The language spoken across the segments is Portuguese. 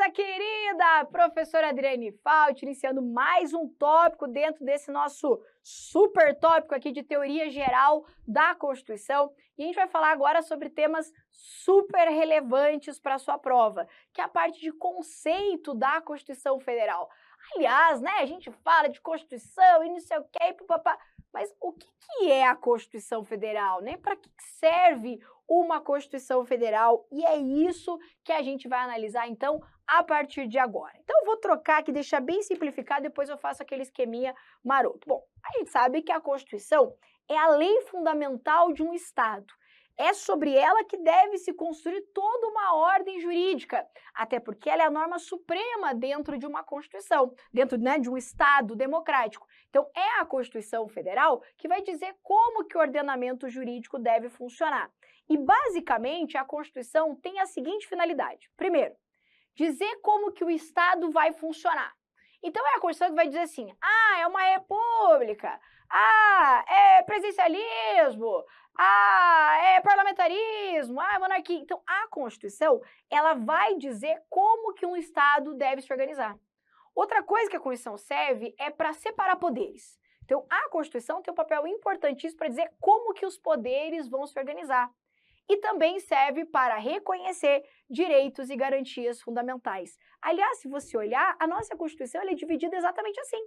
minha querida professora Adriane Fauci, iniciando mais um tópico dentro desse nosso super tópico aqui de teoria geral da Constituição. E a gente vai falar agora sobre temas super relevantes para a sua prova, que é a parte de conceito da Constituição Federal. Aliás, né, a gente fala de Constituição e não sei o que, papapá, mas o que é a Constituição Federal, né? Para que serve uma Constituição Federal? E é isso que a gente vai analisar, então, a partir de agora. Então, eu vou trocar aqui, deixar bem simplificado, depois eu faço aquele esqueminha maroto. Bom, a gente sabe que a Constituição é a lei fundamental de um Estado. É sobre ela que deve se construir toda uma ordem jurídica, até porque ela é a norma suprema dentro de uma Constituição, dentro, né, de um Estado democrático. Então, é a Constituição Federal que vai dizer como que o ordenamento jurídico deve funcionar. E, basicamente, a Constituição tem a seguinte finalidade. Primeiro, dizer como que o Estado vai funcionar. Então, é a Constituição que vai dizer assim, é uma república, é presidencialismo, é parlamentarismo, é monarquia. Então, a Constituição, ela vai dizer como que um Estado deve se organizar. Outra coisa que a Constituição serve é para separar poderes. Então, a Constituição tem um papel importantíssimo para dizer como que os poderes vão se organizar. E também serve para reconhecer direitos e garantias fundamentais. Aliás, se você olhar, a nossa Constituição ela é dividida exatamente assim.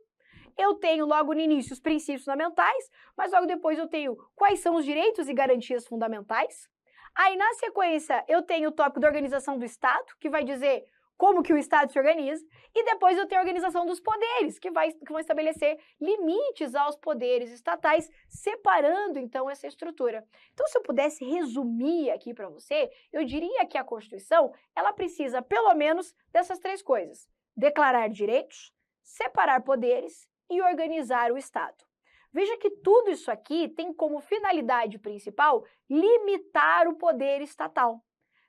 Eu tenho logo no início os princípios fundamentais, mas logo depois eu tenho quais são os direitos e garantias fundamentais. Aí, na sequência, eu tenho o tópico da organização do Estado, que vai dizer como que o Estado se organiza, e depois eu tenho a organização dos poderes, que vão estabelecer limites aos poderes estatais, separando, então, essa estrutura. Então, se eu pudesse resumir aqui para você, eu diria que a Constituição, ela precisa, pelo menos, dessas três coisas: declarar direitos, separar poderes e organizar o Estado. Veja que tudo isso aqui tem como finalidade principal limitar o poder estatal.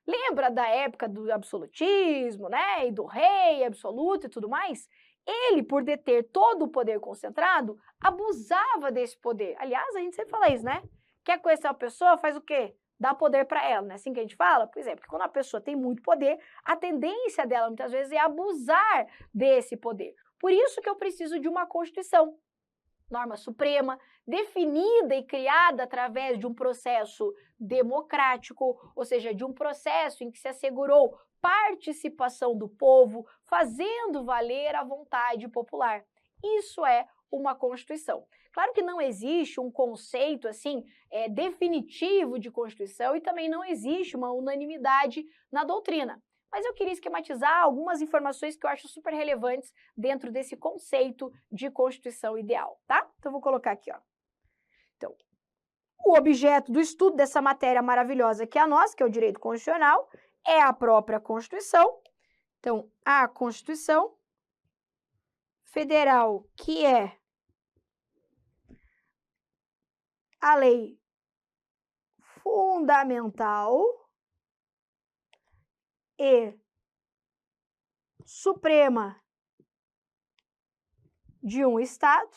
Lembra da época do absolutismo, né, e do rei absoluto e tudo mais? Ele, por deter todo o poder concentrado, abusava desse poder. Aliás, a gente sempre fala isso, né? Quer conhecer uma pessoa, faz o quê? Dá poder para ela, não é assim que a gente fala? Pois é, porque quando a pessoa tem muito poder, a tendência dela, muitas vezes, é abusar desse poder. Por isso que eu preciso de uma Constituição, norma suprema, definida e criada através de um processo democrático, ou seja, de um processo em que se assegurou participação do povo, fazendo valer a vontade popular. Isso é uma Constituição. Claro que não existe um conceito assim definitivo de Constituição e também não existe uma unanimidade na doutrina. Mas eu queria esquematizar algumas informações que eu acho super relevantes dentro desse conceito de Constituição ideal, tá? Então, eu vou colocar aqui, ó. Então, o objeto do estudo dessa matéria maravilhosa que é a nossa, que é o direito constitucional, é a própria Constituição. Então, a Constituição Federal, que é a lei fundamental e suprema de um Estado,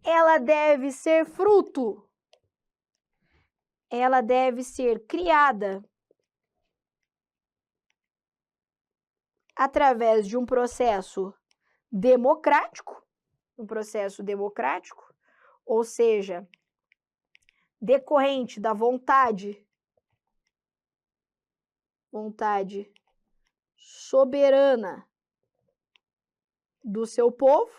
ela deve ser fruto, ela deve ser criada através de um processo democrático, ou seja, decorrente da vontade soberana do seu povo,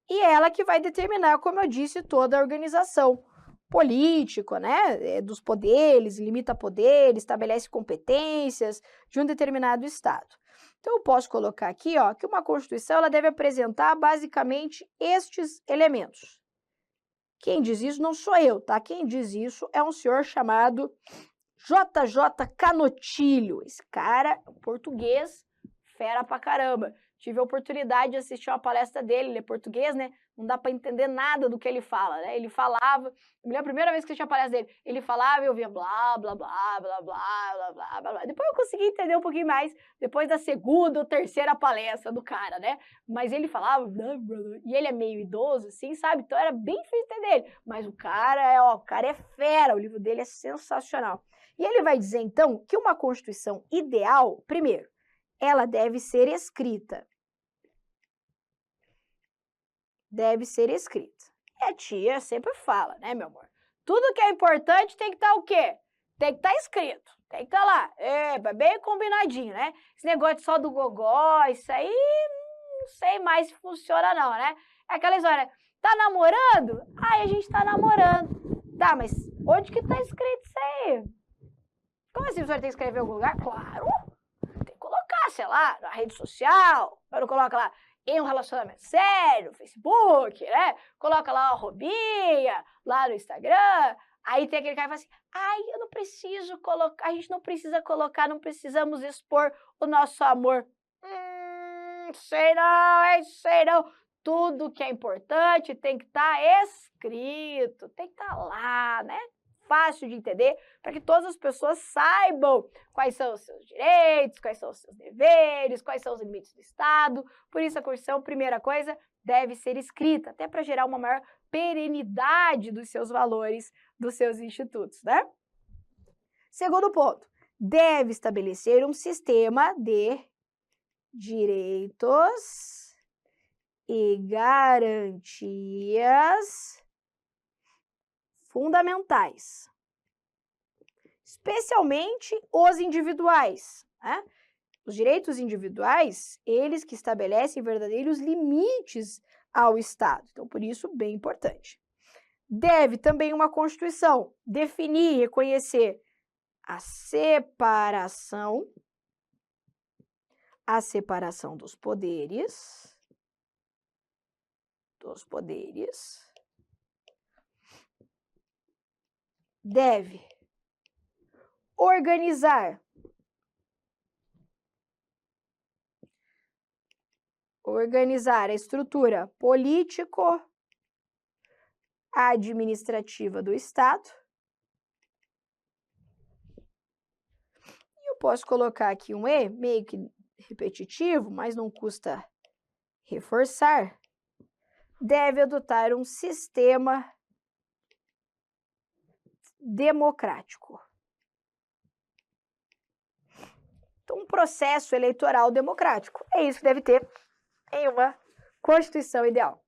e ela que vai determinar, como eu disse, toda a organização política, né, dos poderes, limita poderes, estabelece competências de um determinado Estado. Então, eu posso colocar aqui, ó, que uma Constituição ela deve apresentar basicamente estes elementos. Quem diz isso não sou eu, tá? Quem diz isso é um senhor chamado JJ Canotilho. Esse cara, português, fera pra caramba. Tive a oportunidade de assistir uma palestra dele, ele é português, né? não dá para entender nada do que ele fala, né? Ele falava, eu me lembro a primeira vez que eu tinha palestra dele, ele falava e eu via blá, blá, blá, blá, blá, blá, blá, blá, blá. Depois eu consegui entender um pouquinho mais, depois da segunda ou terceira palestra do cara, né? Mas ele falava, blá, blá, blá, e ele é meio idoso, assim, sabe? Então era bem difícil entender ele. Mas o cara é fera, o livro dele é sensacional. E ele vai dizer, então, que uma Constituição ideal, primeiro, ela deve ser escrita. Deve ser escrita. E a tia sempre fala, né, meu amor? Tudo que é importante tem que estar o quê? Tem que estar escrito. Tem que estar lá. Bem combinadinho, né? Esse negócio só do gogó, isso aí, não sei mais se funciona não, né? É aquela história, tá namorando? A gente tá namorando. Tá, mas onde que tá escrito isso aí? Como assim, o senhor tem que escrever em algum lugar? Claro! Tem que colocar, sei lá, na rede social. Eu não coloco lá em um relacionamento sério, Facebook, né? Coloca lá a arrobinha, lá no Instagram. Aí tem aquele cara que fala assim, eu não preciso colocar, a gente não precisa colocar, não precisamos expor o nosso amor. Sei não. Tudo que é importante tem que estar escrito, tem que estar lá, né? Fácil de entender, para que todas as pessoas saibam quais são os seus direitos, quais são os seus deveres, quais são os limites do Estado. Por isso, a Constituição, primeira coisa, deve ser escrita, até para gerar uma maior perenidade dos seus valores, dos seus institutos, né? Segundo ponto, deve estabelecer um sistema de direitos e garantias fundamentais, especialmente os individuais, né? Os direitos individuais, eles que estabelecem verdadeiros limites ao Estado. Então, por isso, bem importante. Deve também uma Constituição definir e reconhecer a separação dos poderes, deve organizar a estrutura político-administrativa do Estado. E eu posso colocar aqui um E, meio que repetitivo, mas não custa reforçar. Deve adotar um sistema democrático. Então, um processo eleitoral democrático. É isso que deve ter em uma Constituição ideal.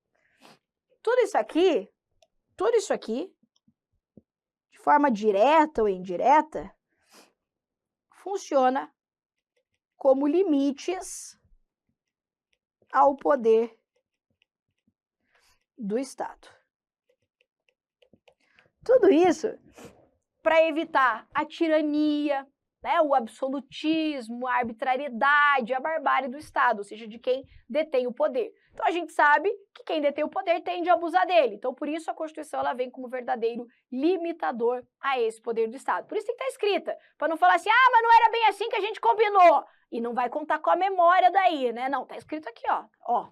Tudo isso aqui, de forma direta ou indireta, funciona como limites ao poder do Estado. Tudo isso para evitar a tirania, né, o absolutismo, a arbitrariedade, a barbárie do Estado, ou seja, de quem detém o poder. Então, a gente sabe que quem detém o poder tende a abusar dele. Então, por isso, a Constituição ela vem como verdadeiro limitador a esse poder do Estado. Por isso tem que estar escrita, para não falar assim, mas não era bem assim que a gente combinou. E não vai contar com a memória daí, né? Não, tá escrito aqui, ó.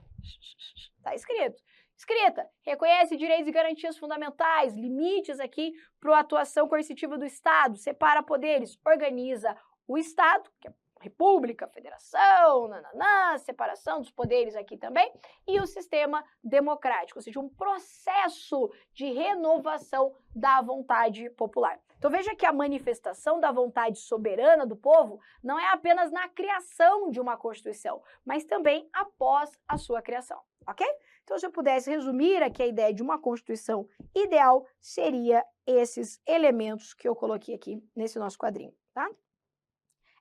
Tá escrito. Escrita, reconhece direitos e garantias fundamentais, limites aqui para a atuação coercitiva do Estado, separa poderes, organiza o Estado, que é república, federação, separação dos poderes aqui também, e o sistema democrático, ou seja, um processo de renovação da vontade popular. Então veja que a manifestação da vontade soberana do povo não é apenas na criação de uma Constituição, mas também após a sua criação, ok? Então, se eu pudesse resumir aqui a ideia de uma Constituição ideal, seria esses elementos que eu coloquei aqui nesse nosso quadrinho, tá?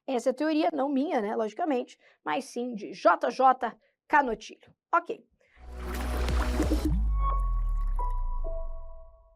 Essa é a teoria, não minha, né, logicamente, mas sim de JJ Canotilho. Ok.